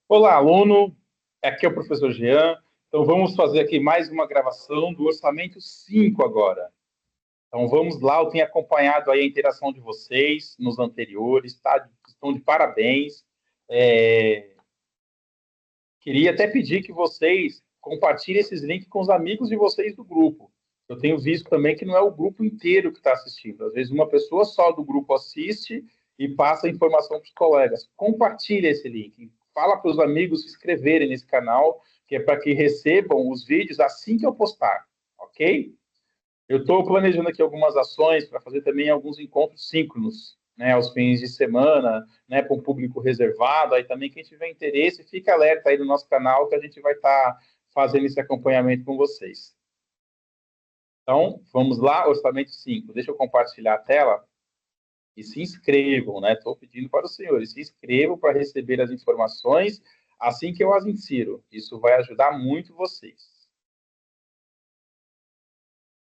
Olá, aluno. Aqui é o professor Jean. Então, vamos fazer aqui mais uma gravação do Orçamento 5 agora. Então, vamos lá. Eu tenho acompanhado aí a interação de vocês nos anteriores, tá? Estão de parabéns. Queria até pedir que vocês compartilhem esses links com os amigos de vocês do grupo. Eu tenho visto também que não é o grupo inteiro que está assistindo. Às vezes, uma pessoa só do grupo assiste e passa a informação para os colegas. Compartilhe esse link. Fala para os amigos se inscreverem nesse canal, que é para que recebam os vídeos assim que eu postar, ok? Eu estou planejando aqui algumas ações para fazer também alguns encontros síncronos, né, aos fins de semana, né, para um público reservado. Aí também quem tiver interesse, fica alerta aí no nosso canal que a gente vai estar fazendo esse acompanhamento com vocês. Então, vamos lá, orçamento 5. Deixa eu compartilhar a tela e se inscrevam, né? Estou pedindo para os senhores, se inscrevam para receber as informações assim que eu as insiro. Isso vai ajudar muito vocês.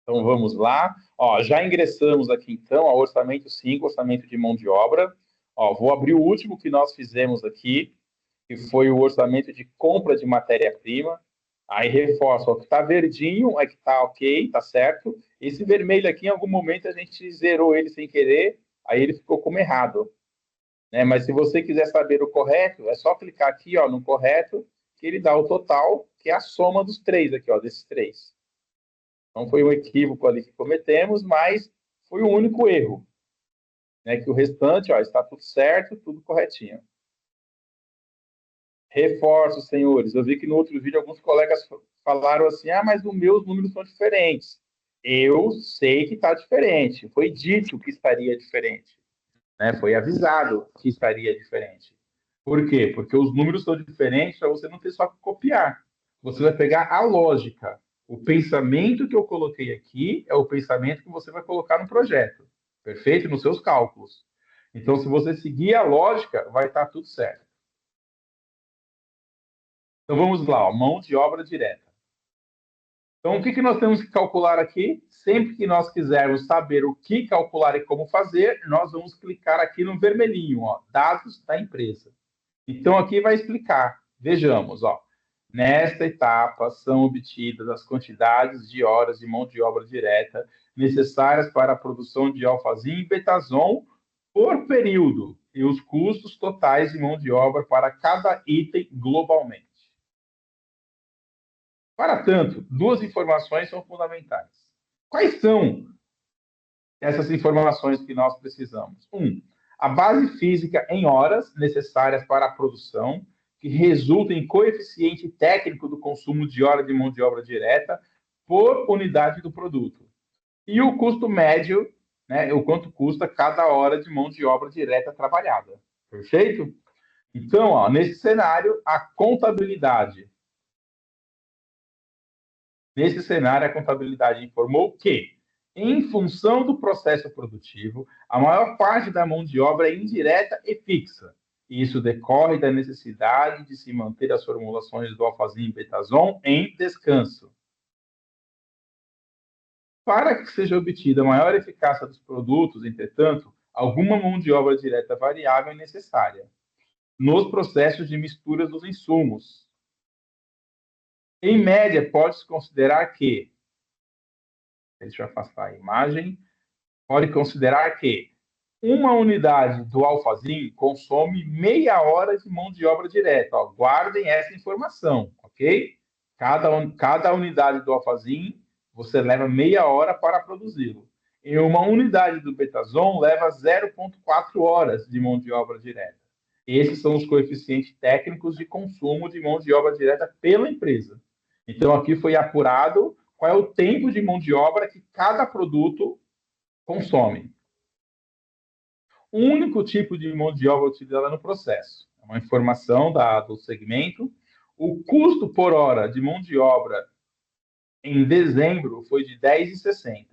Então, vamos lá. Ó, já ingressamos aqui, então, ao orçamento 5, orçamento de mão de obra. Ó, vou abrir o último que nós fizemos aqui, que foi o orçamento de compra de matéria-prima. Aí reforço, o que está verdinho é que está ok, está certo. Esse vermelho aqui, em algum momento, a gente zerou ele sem querer, aí ele ficou como errado. Né? Mas se você quiser saber o correto, é só clicar aqui ó, no correto, que ele dá o total, que é a soma dos três aqui, ó, desses três. Então, foi um equívoco ali que cometemos, mas foi o único erro. Né? Que o restante ó, está tudo certo, tudo corretinho. Reforço, senhores. Eu vi que no outro vídeo alguns colegas falaram assim: ah, mas os meus números são diferentes. Eu sei que está diferente. Foi dito que estaria diferente. Né? Foi avisado que estaria diferente. Por quê? Porque os números são diferentes para você não ter só que copiar. Você vai pegar a lógica. O pensamento que eu coloquei aqui é o pensamento que você vai colocar no projeto. Perfeito? Nos seus cálculos. Então, se você seguir a lógica, vai estar tudo certo. Então, vamos lá. Ó, mão de obra direta. Então, o que nós temos que calcular aqui? Sempre que nós quisermos saber o que calcular e como fazer, nós vamos clicar aqui no vermelhinho, ó, dados da empresa. Então, aqui vai explicar. Vejamos, ó. Nesta etapa são obtidas as quantidades de horas de mão de obra direta necessárias para a produção de alfazim e betazon por período e os custos totais de mão de obra para cada item globalmente. Para tanto, duas informações são fundamentais. Quais são essas informações que nós precisamos? A base física em horas necessárias para a produção, que resulta em coeficiente técnico do consumo de hora de mão de obra direta por unidade do produto. E o custo médio, né, o quanto custa cada hora de mão de obra direta trabalhada. Perfeito? Então, ó, nesse cenário, a contabilidade. Nesse cenário, a contabilidade informou que, em função do processo produtivo, a maior parte da mão de obra é indireta e fixa. Isso decorre da necessidade de se manter as formulações do alfazim e betazon em descanso. Para que seja obtida a maior eficácia dos produtos, entretanto, alguma mão de obra direta variável é necessária nos processos de mistura dos insumos. Em média, pode-se considerar que, deixa eu afastar a imagem, pode considerar que uma unidade do alfazim consome meia hora de mão de obra direta. Ó, guardem essa informação, ok? Cada unidade do alfazim, você leva meia hora para produzi-lo. E uma unidade do betazon leva 0,4 horas de mão de obra direta. Esses são os coeficientes técnicos de consumo de mão de obra direta pela empresa. Então, aqui foi apurado qual é o tempo de mão de obra que cada produto consome. O único tipo de mão de obra utilizada no processo. É uma informação do segmento. O custo por hora de mão de obra em dezembro foi de R$ 10,60.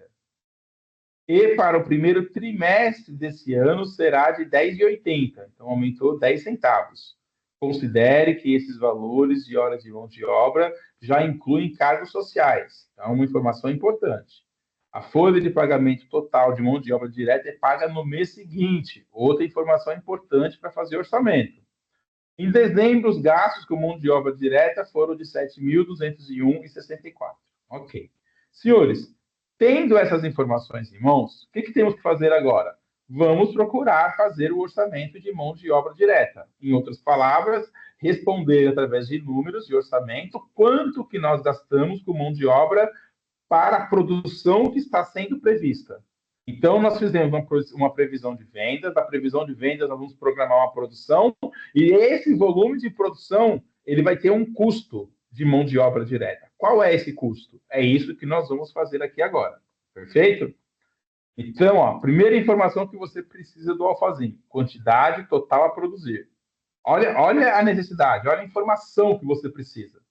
E para o primeiro trimestre desse ano será de R$ 10,80. Então, aumentou 10 centavos. Considere que esses valores de horas de mão de obra já incluem cargos sociais. Então, é uma informação importante. A folha de pagamento total de mão de obra direta é paga no mês seguinte. Outra informação importante para fazer orçamento. Em dezembro, os gastos com mão de obra direta foram de 7.201,64. Ok. Senhores, tendo essas informações em mãos, o que temos que fazer agora? Vamos procurar fazer o orçamento de mão de obra direta. Em outras palavras, responder através de números de orçamento quanto que nós gastamos com mão de obra para a produção que está sendo prevista. Então, nós fizemos uma previsão de vendas. Da previsão de vendas, nós vamos programar uma produção. E esse volume de produção, ele vai ter um custo de mão de obra direta. Qual é esse custo? É isso que nós vamos fazer aqui agora. Perfeito? Então, ó, primeira informação que você precisa do alfazim: quantidade total a produzir. Olha a necessidade, olha a informação que você precisa.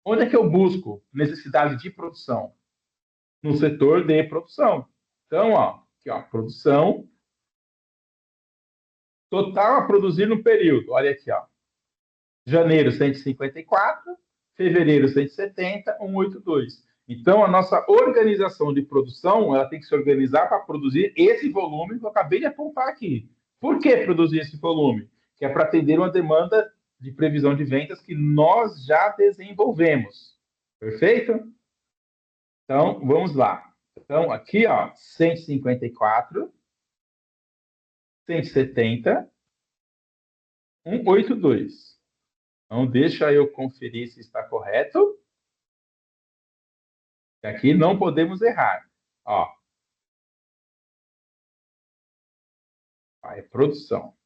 Onde é que eu busco necessidade de produção? No setor de produção. Então, ó, aqui, ó, produção total a produzir no período. Olha aqui, ó. Janeiro, 154, fevereiro, 170, 182. Então, a nossa organização de produção, ela tem que se organizar para produzir esse volume que eu acabei de apontar aqui. Por que produzir esse volume? Que é para atender uma demanda de previsão de vendas que nós já desenvolvemos. Perfeito? Então, vamos lá. Então, aqui, ó, 154, 170, 182. Então, deixa eu conferir se está correto. Aqui não podemos errar. Ó, é produção.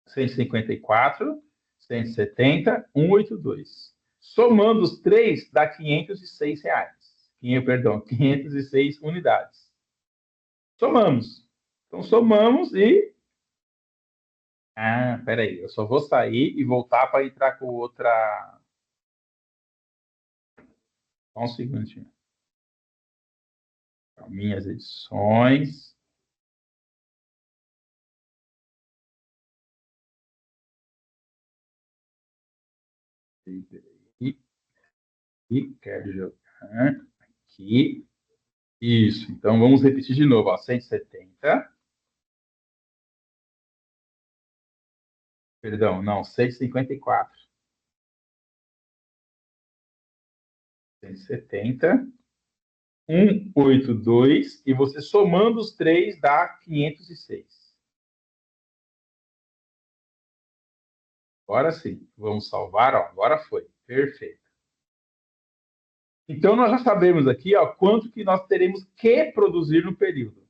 154, 170, 182. Somando os três, dá R$ 506. Perdão, 506 unidades. Somamos. Então, somamos e... Ah, peraí. Eu só vou sair e voltar para entrar com outra... Só um segundinho. Minhas edições. E quero jogar aqui. Isso. Então, vamos repetir de novo. Ó, 170. Perdão, não, 154. 170. 182. E você somando os três dá 506. Agora sim. Vamos salvar. Ó, agora foi. Perfeito. Então, nós já sabemos aqui ó, quanto que nós teremos que produzir no período.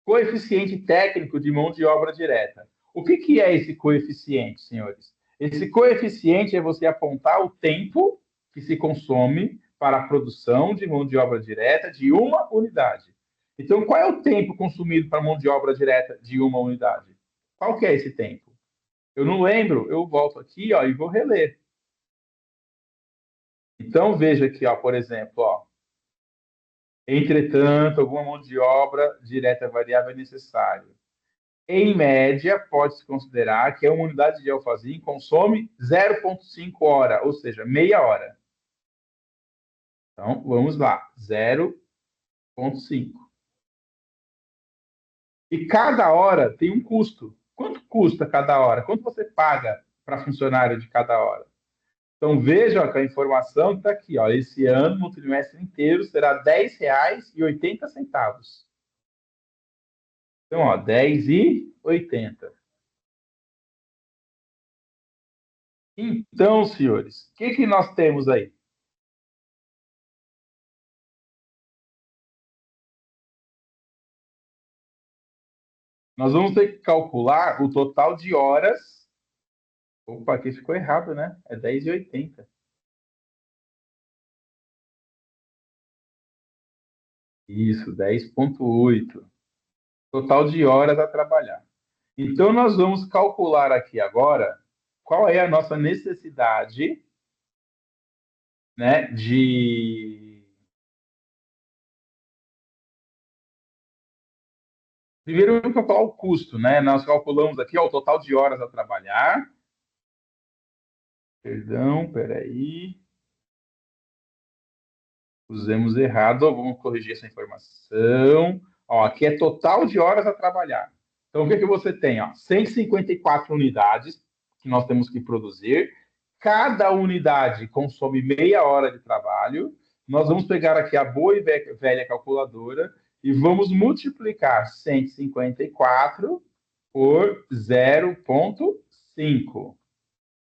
Coeficiente técnico de mão de obra direta. O que é esse coeficiente, senhores? Esse coeficiente é você apontar o tempo que se consome para a produção de mão de obra direta de uma unidade. Então, qual é o tempo consumido para mão de obra direta de uma unidade? Qual que é esse tempo? Eu não lembro, eu volto aqui ó, e vou reler. Então, veja aqui, ó, por exemplo, ó, entretanto, alguma mão de obra direta variável é necessária. Em média, pode-se considerar que uma unidade de alfazim consome 0,5 hora, ou seja, meia hora. Então, vamos lá, 0,5. E cada hora tem um custo. Quanto custa cada hora? Quanto você paga para funcionário de cada hora? Então, veja que a informação está aqui. Ó, esse ano, no trimestre inteiro, será R$ 10,80. Então, ó, 10,80. Então, senhores, o que nós temos aí? Nós vamos ter que calcular o total de horas. Opa, aqui ficou errado, né? É 10,80. Isso, 10,8. Total de horas a trabalhar. Então, nós vamos calcular aqui agora qual é a nossa necessidade, né, de... Primeiro, vamos calcular o custo, né? Nós calculamos aqui ó, o total de horas a trabalhar. Perdão, peraí. Pusemos errado. Vamos corrigir essa informação. Ó, aqui é total de horas a trabalhar. Então, o que você tem? Ó, 154 unidades que nós temos que produzir. Cada unidade consome meia hora de trabalho. Nós vamos pegar aqui a boa e velha calculadora e vamos multiplicar 154 por 0,5.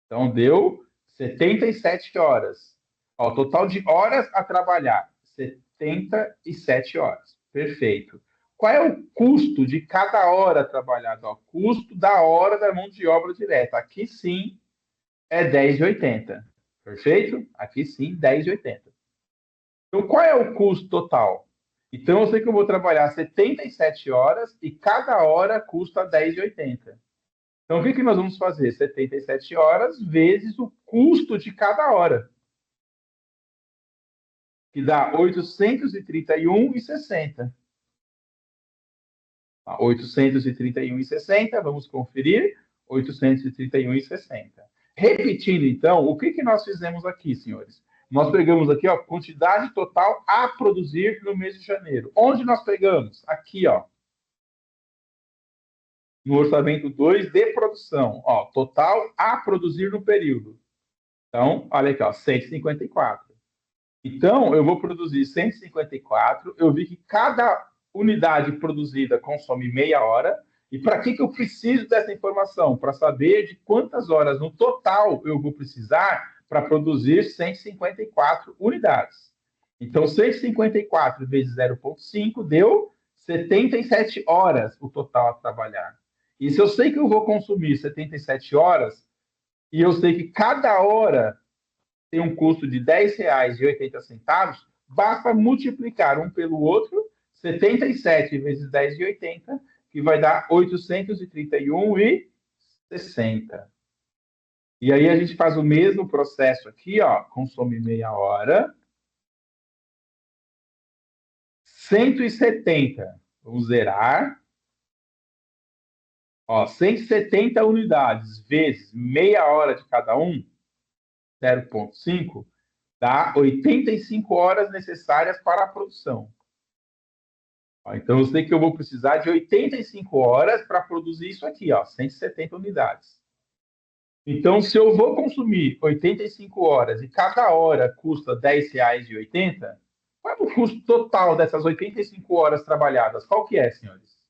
Então, deu 77 horas. Ó, o total de horas a trabalhar, 77 horas. Perfeito. Qual é o custo de cada hora trabalhada? O custo da hora da mão de obra direta. Aqui sim é 10,80. Perfeito? Aqui sim, 10,80. Então, qual é o custo total? Então, eu sei que eu vou trabalhar 77 horas e cada hora custa 10,80. Então, o que nós vamos fazer? 77 horas vezes o custo de cada hora, que dá 831,60. 831,60, vamos conferir. 831,60. Repetindo, então, o que nós fizemos aqui, senhores? Nós pegamos aqui, ó, quantidade total a produzir no mês de janeiro. Onde nós pegamos? Aqui, ó, no orçamento 2 de produção. Ó, total a produzir no período. Então, olha aqui, ó, 154. Então, eu vou produzir 154. Eu vi que cada unidade produzida consome meia hora. E para que eu preciso dessa informação? Para saber de quantas horas no total eu vou precisar para produzir 154 unidades. Então, 154 vezes 0,5 deu 77 horas o total a trabalhar. E se eu sei que eu vou consumir 77 horas, e eu sei que cada hora tem um custo de R$ 10,80, basta multiplicar um pelo outro, 77 vezes 10,80, que vai dar 831,60. E aí a gente faz o mesmo processo aqui, ó, consome meia hora. 170, vamos zerar. Ó, 170 unidades vezes meia hora de cada um, 0,5, dá 85 horas necessárias para a produção. Ó, então, eu sei que eu vou precisar de 85 horas para produzir isso aqui, ó, 170 unidades. Então, se eu vou consumir 85 horas e cada hora custa R$ 10,80, qual é o custo total dessas 85 horas trabalhadas? Qual que é, senhores?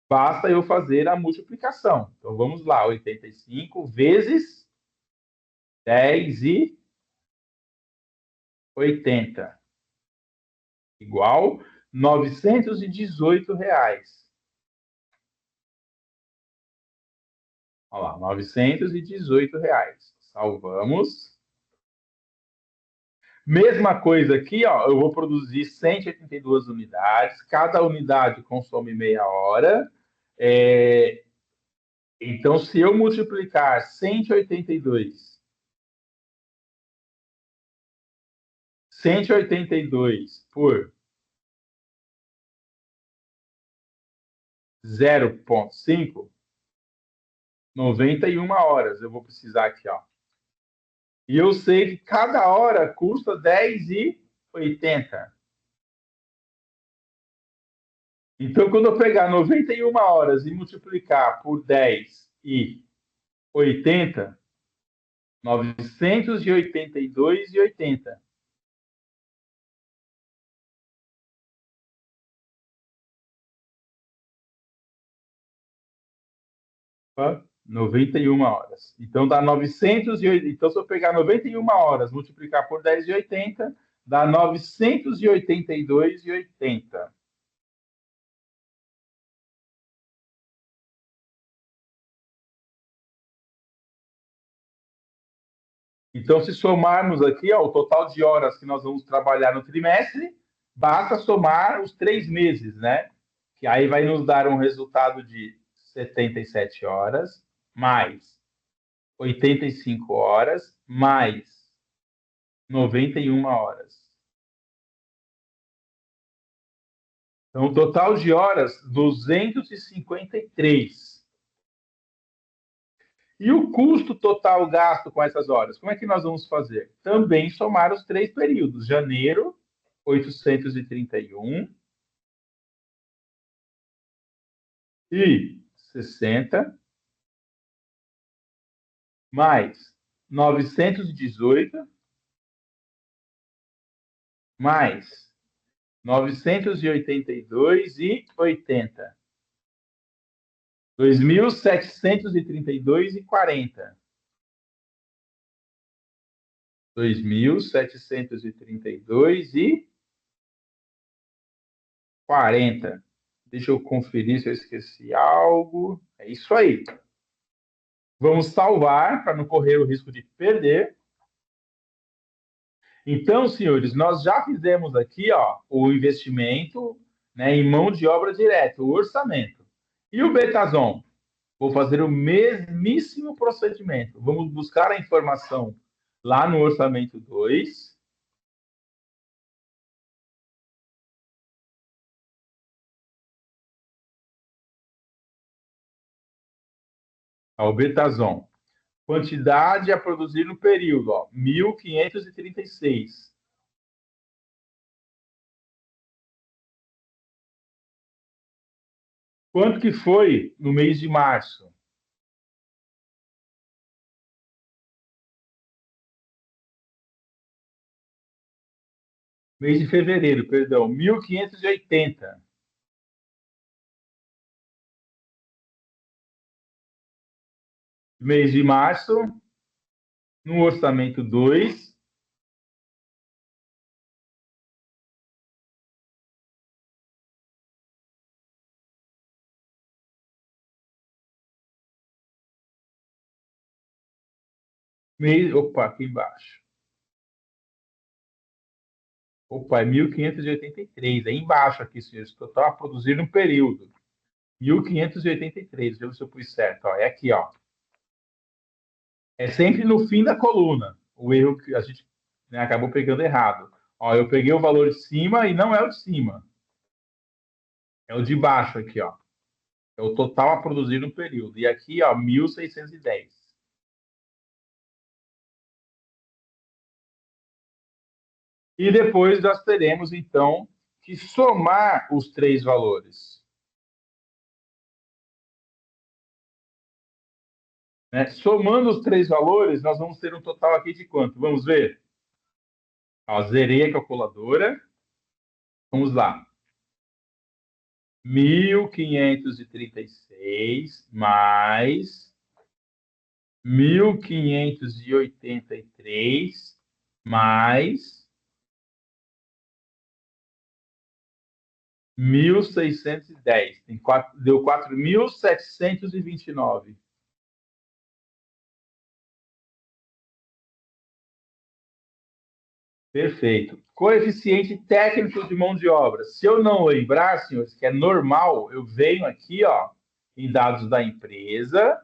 Basta eu fazer a multiplicação. Então, vamos lá, 85 vezes 10,80 igual R$ 918. Olha lá, R$ 918. Salvamos. Mesma coisa aqui, ó, eu vou produzir 182 unidades, cada unidade consome meia hora. Então, se eu multiplicar 182 por 0,5, 91 horas eu vou precisar aqui, ó. E eu sei que cada hora custa R$ 10,80. Então, quando eu pegar 91 horas e multiplicar por 10,80, 982,80. 91 horas. Então, dá 980. Então, se eu pegar 91 horas, multiplicar por 10,80, dá 982,80. Então, se somarmos aqui, ó, o total de horas que nós vamos trabalhar no trimestre, basta somar os 3 meses, né? Que aí vai nos dar um resultado de 77 horas, mais 85 horas, mais 91 horas. Então, o total de horas, 253. E o custo total gasto com essas horas? Como é que nós vamos fazer? Também somar os 3 períodos. Janeiro, 831. E 60, mais 918, mais 982 e 80. 2.732 e 40. 2.732 e 40. Deixa eu conferir se eu esqueci algo. É isso aí. Vamos salvar para não correr o risco de perder. Então, senhores, nós já fizemos aqui, ó, o investimento, né, em mão de obra direta, o orçamento. E o Betazon? Vou fazer o mesmíssimo procedimento. Vamos buscar a informação lá no orçamento 2. O Betazon. Quantidade a produzir no período, ó, 1.536. Quanto que foi no mês de março? Mês de fevereiro, perdão, 1.580. Mês de março, no orçamento 2. Opa, aqui embaixo. Opa, é 1.583. É embaixo aqui, senhores. Total a produzir no período. 1.583. Deixa eu ver se eu pus certo. Ó, é aqui, ó. É sempre no fim da coluna. O erro que a gente, né, acabou pegando errado. Ó, eu peguei o valor de cima e não é o de cima. É o de baixo aqui, ó. É o total a produzir no período. E aqui, ó, 1.610. E depois nós teremos, então, que somar os três valores. Né? Somando os três valores, nós vamos ter um total aqui de quanto? Vamos ver? Ó, zerei a calculadora. Vamos lá. 1.536 mais 1.583 mais 1.610. Deu 4.729. Perfeito. Coeficiente técnico de mão de obra. Se eu não lembrar, senhores, que é normal, eu venho aqui, ó, em dados da empresa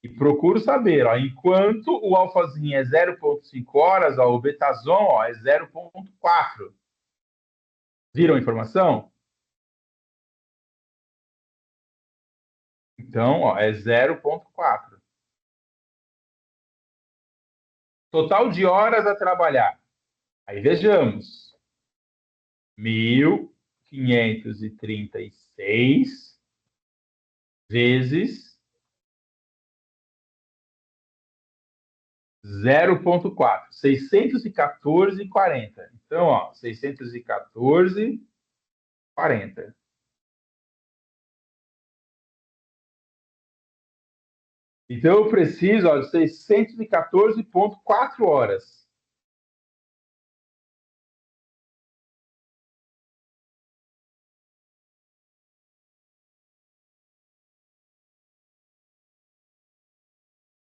e procuro saber, ó, enquanto o alfazinha é 0,5 horas, ó, o Betazon, ó, é 0,4. Viram a informação? Então, ó, é 0,4. Total de horas a trabalhar. Aí vejamos. 1.536 vezes 0,4. 614,40. Então, ó, 614,40. Então, eu preciso, ó, de 614,4 horas.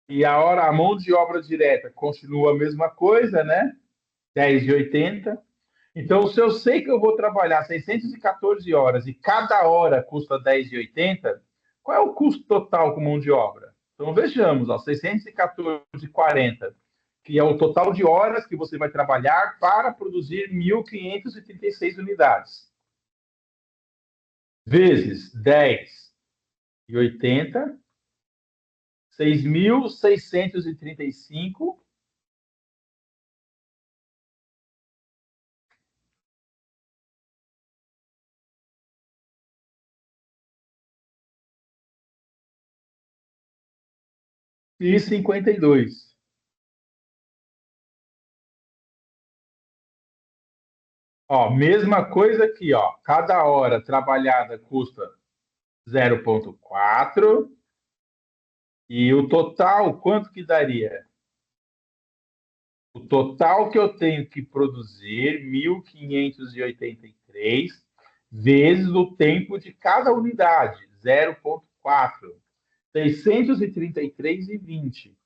E a hora, a mão de obra direta continua a mesma coisa, né? 10,80. Então, se eu sei que eu vou trabalhar 614 horas e cada hora custa 10,80, qual é o custo total com mão de obra? Então, vejamos, ó, 614,40, que é o total de horas que você vai trabalhar para produzir 1.536 unidades, vezes 10,80, 6.635. e 52. Ó, mesma coisa aqui, ó. Cada hora trabalhada custa 0,4. E o total, quanto que daria? O total que eu tenho que produzir, 1.583, vezes o tempo de cada unidade, 0,4. 633,20.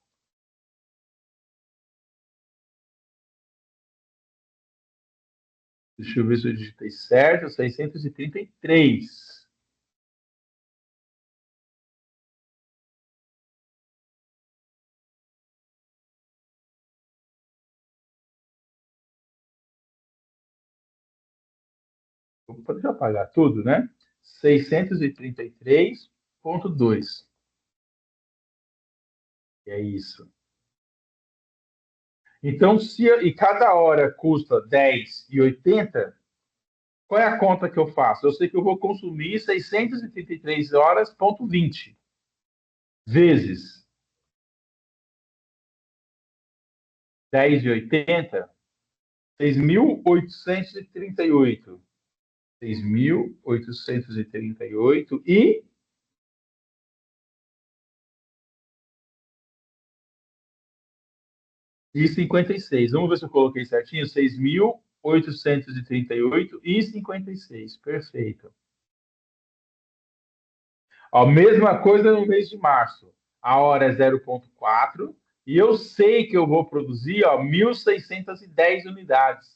Deixa eu ver se eu digitei certo. 633. Vou poder apagar tudo, né? 633,2. É isso. Então, e cada hora custa 10,80, qual é a conta que eu faço? Eu sei que eu vou consumir 633 horas, ponto 20, vezes 10,80, 6.838. 6.838 e 56. Vamos ver se eu coloquei certinho. 6.838 e 56. Perfeito. A mesma coisa no mês de março. A hora é 0,4 e eu sei que eu vou produzir, ó, 1.610 unidades.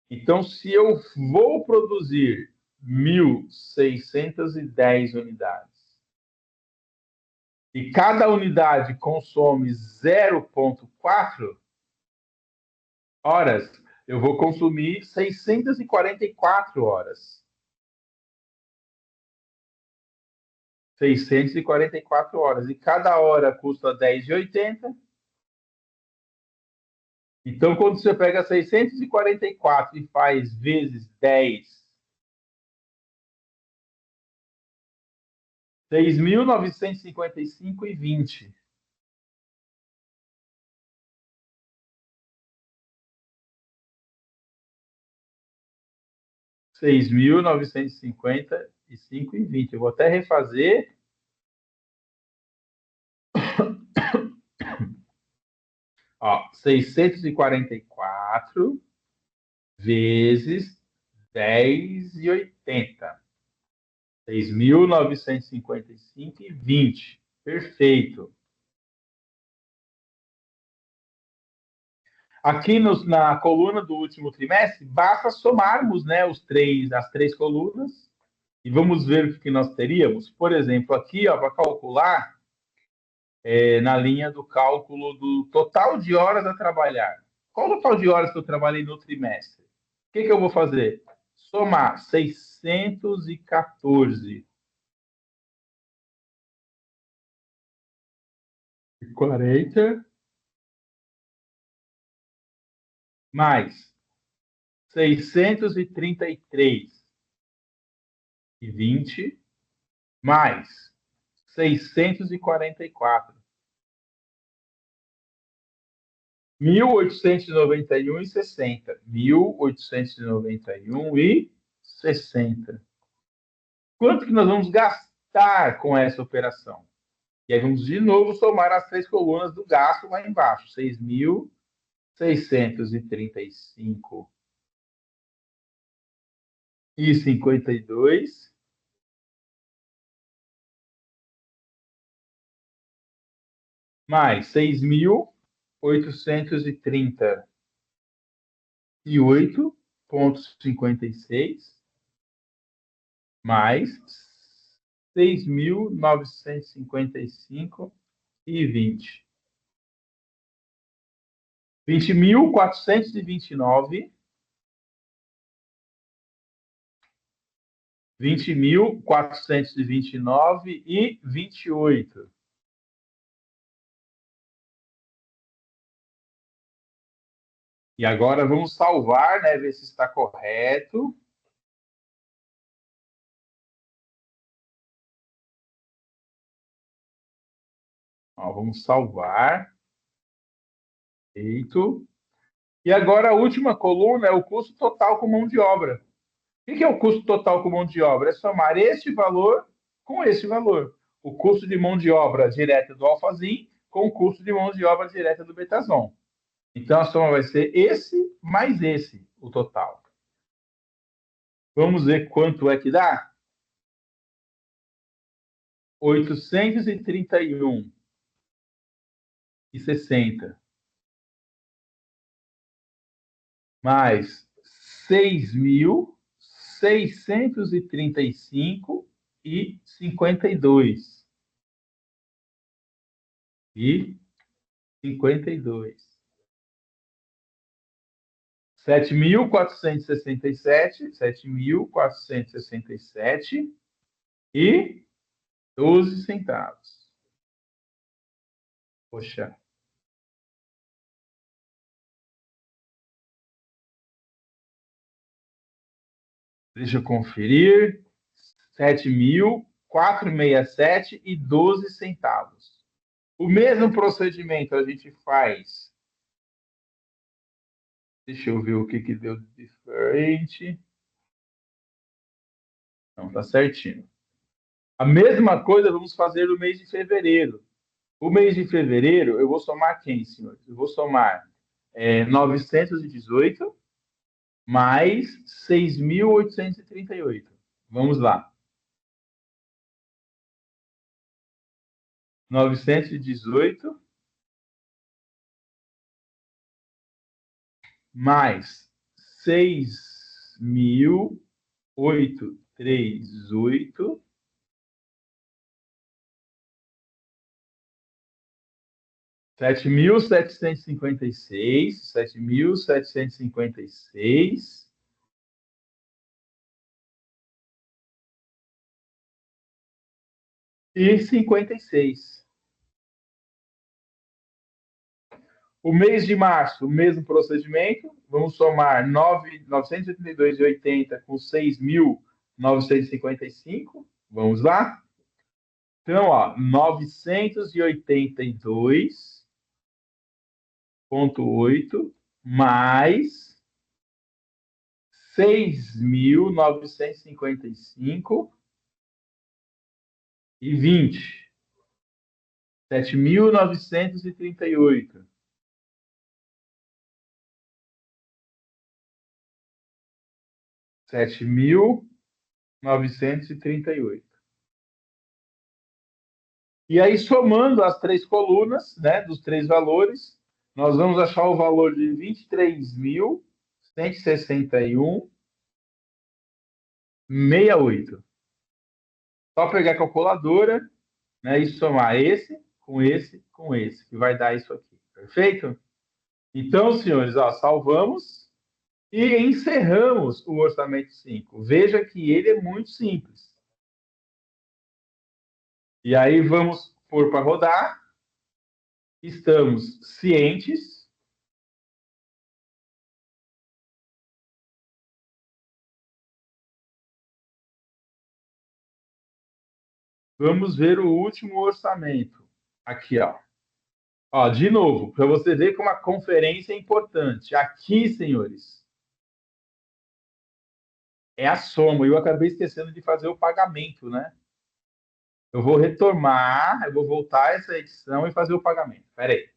Então, se eu vou produzir 1.610 unidades e cada unidade consome 0,4 horas, eu vou consumir 644 horas. 644 horas. E cada hora custa 10,80. Então, quando você pega 644 e faz vezes 10, 6.955,20. 6.955,20. Eu vou até refazer. Ó, 644 vezes 10,80. 6.955,20. Perfeito. Aqui na coluna do último trimestre, basta somarmos, né, as três colunas e vamos ver o que nós teríamos. Por exemplo, aqui, para calcular, na linha do cálculo do total de horas a trabalhar. Qual o total de horas que eu trabalhei no trimestre? O que eu vou fazer? Somar 614 e 40 mais 633,20 mais 644. 1.891,60. 1.891,60. Quanto que nós vamos gastar com essa operação? E aí vamos de novo somar as três colunas do gasto lá embaixo. 6.635,52 mais 6.838,56 mais 6.955,20. 20.429. 20.429,28. E agora vamos salvar, né? Ver se está correto. Ó, Ó, vamos salvar. Feito. E agora a última coluna é o custo total com mão de obra. O que é o custo total com mão de obra? É somar este valor com esse valor. O custo de mão de obra direta do Alfazim com o custo de mão de obra direta do Betazon. Então a soma vai ser esse mais esse, o total. Vamos ver quanto é que dá? 831,60 mais 6.635,52. E 52. 7.467 e 12 centavos. Poxa. Deixa eu conferir. 7.467 e 12 centavos. O mesmo procedimento a gente faz. Deixa eu ver o que deu de diferente. Não, tá certinho. A mesma coisa vamos fazer no mês de fevereiro. O mês de fevereiro, eu vou somar quem, senhores? Eu vou somar 918 mais 6.838. Vamos lá. 918 mais 6.838 7.756 e 56. O mês de março, o mesmo procedimento. Vamos somar 982,80 com 6.955. Vamos lá? Então, ó, 982,8 mais 6.955 e 20. 7.938. 7.938. E aí, somando as três colunas, né, dos três valores, nós vamos achar o valor de 23.161,68. Só pegar a calculadora, né, e somar esse, com esse, que vai dar isso aqui. Perfeito? Então, senhores, ó, salvamos e encerramos o orçamento 5. Veja que ele é muito simples. E aí vamos pôr para rodar. Estamos cientes. Vamos ver o último orçamento. Aqui, ó. Ó, de novo, para você ver como a conferência é importante. Aqui, senhores, é a soma. Eu acabei esquecendo de fazer o pagamento, né? Eu vou retomar, eu vou voltar essa edição e fazer o pagamento. Espera aí.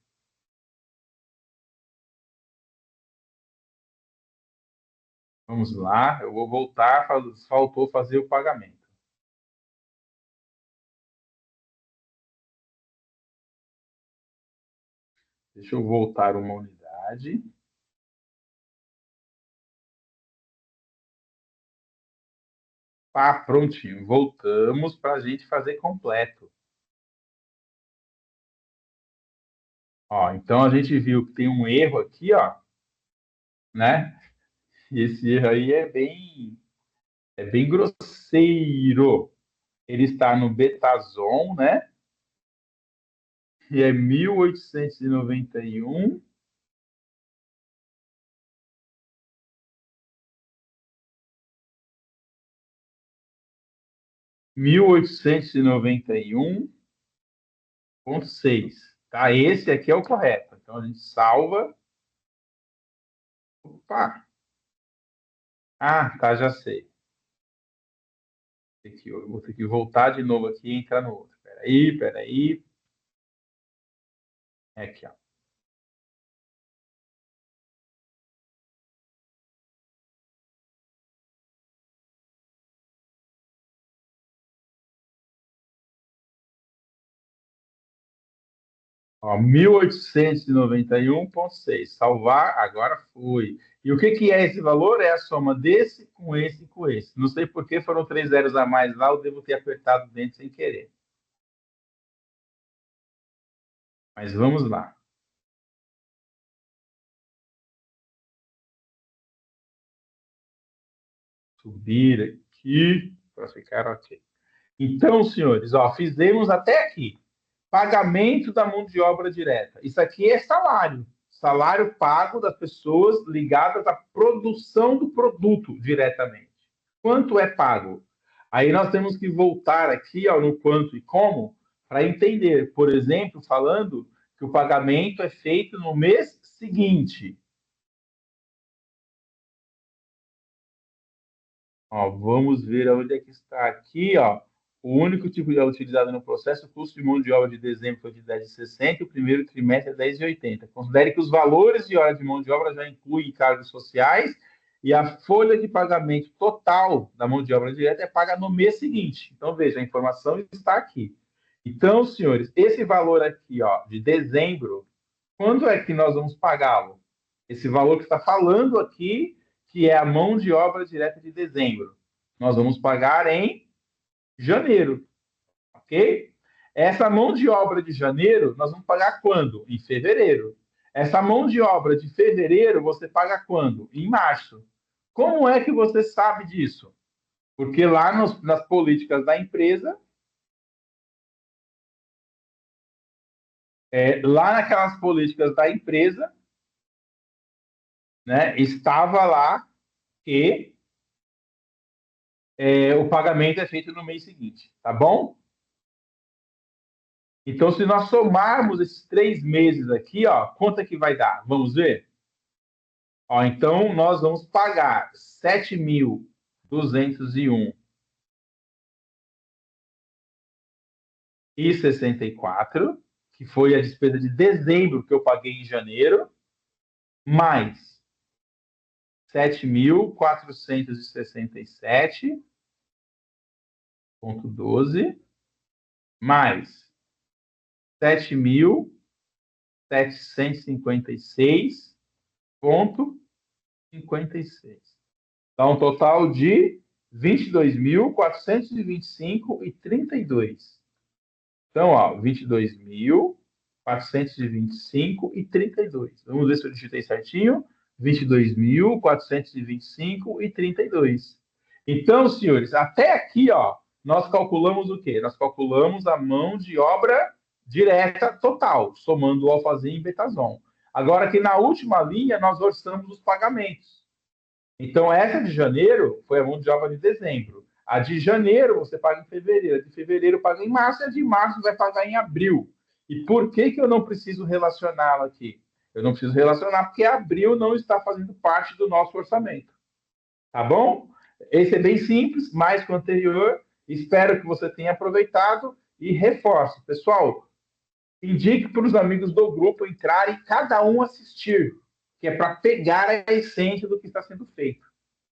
Vamos lá, eu vou voltar, faltou fazer o pagamento. Deixa eu voltar uma unidade. Pá, prontinho. Voltamos para a gente fazer completo. Ó, então a gente viu que tem um erro aqui, ó, né? E esse erro aí é bem grosseiro. Ele está no Betazon, né? E é 1891. 1891 Ponto 6. Tá? Esse aqui é o correto. Então, a gente salva. Opa! Ah, tá, já sei. Eu vou ter que voltar de novo aqui e entrar no outro. Peraí. É aqui, ó. Ó, 1891,6. Salvar, agora foi. E o que que é esse valor? É a soma desse com esse e com esse. Não sei por que foram 3 zeros a mais lá, eu devo ter apertado dentro sem querer. Mas vamos lá. Subir aqui para ficar ok. Então, senhores, ó, fizemos até aqui. Pagamento da mão de obra direta. Isso aqui é salário. Salário pago das pessoas ligadas à produção do produto diretamente. Quanto é pago? Aí nós temos que voltar aqui ó, no quanto e como para entender. Por exemplo, falando que o pagamento é feito no mês seguinte. Ó, vamos ver onde é que está aqui, ó. O único tipo de utilizado no processo, o custo de mão de obra de dezembro foi de 10,60 e o primeiro trimestre é 10,80. Considere que os valores de hora de mão de obra já incluem cargos sociais e a folha de pagamento total da mão de obra direta é paga no mês seguinte. Então, veja, a informação está aqui. Então, senhores, esse valor aqui, ó, de dezembro, quando é que nós vamos pagá-lo? Esse valor que está falando aqui, que é a mão de obra direta de dezembro. Nós vamos pagar em janeiro, ok? Essa mão de obra de janeiro, nós vamos pagar quando? Em fevereiro. Essa mão de obra de fevereiro, você paga quando? Em março. Como é que você sabe disso? Porque lá nas políticas da empresa, lá naquelas políticas da empresa, né, estava lá que o pagamento é feito no mês seguinte, tá bom? Então, se nós somarmos esses 3 meses aqui, ó, quanto é que vai dar? Vamos ver? Ó, então, nós vamos pagar 7.201,64, que foi a despesa de dezembro que eu paguei em janeiro, mais 7.467,12, mais 7.756,56. Dá um total de 22.425,32. Então, ó, 22.425,32. Vamos ver se eu digitei certinho. 22.425,32. Então, senhores, até aqui, ó, nós calculamos o quê? Nós calculamos a mão de obra direta total, somando o alfazim e betazon. Agora, aqui na última linha, nós orçamos os pagamentos. Então, essa de janeiro foi a mão de obra de dezembro. A de janeiro você paga em fevereiro, a de fevereiro paga em março, e a de março vai pagar em abril. E por que, que eu não preciso relacioná-la aqui? Eu não preciso relacionar porque abril não está fazendo parte do nosso orçamento. Tá bom? Esse é bem simples, mais que o anterior. Espero que você tenha aproveitado e reforço. Pessoal, indique para os amigos do grupo entrarem, cada um assistir, que é para pegar a essência do que está sendo feito.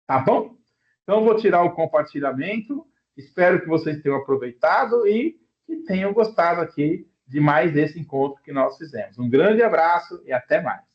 Tá bom? Então, eu vou tirar o compartilhamento. Espero que vocês tenham aproveitado e que tenham gostado aqui de mais esse encontro que nós fizemos. Um grande abraço e até mais.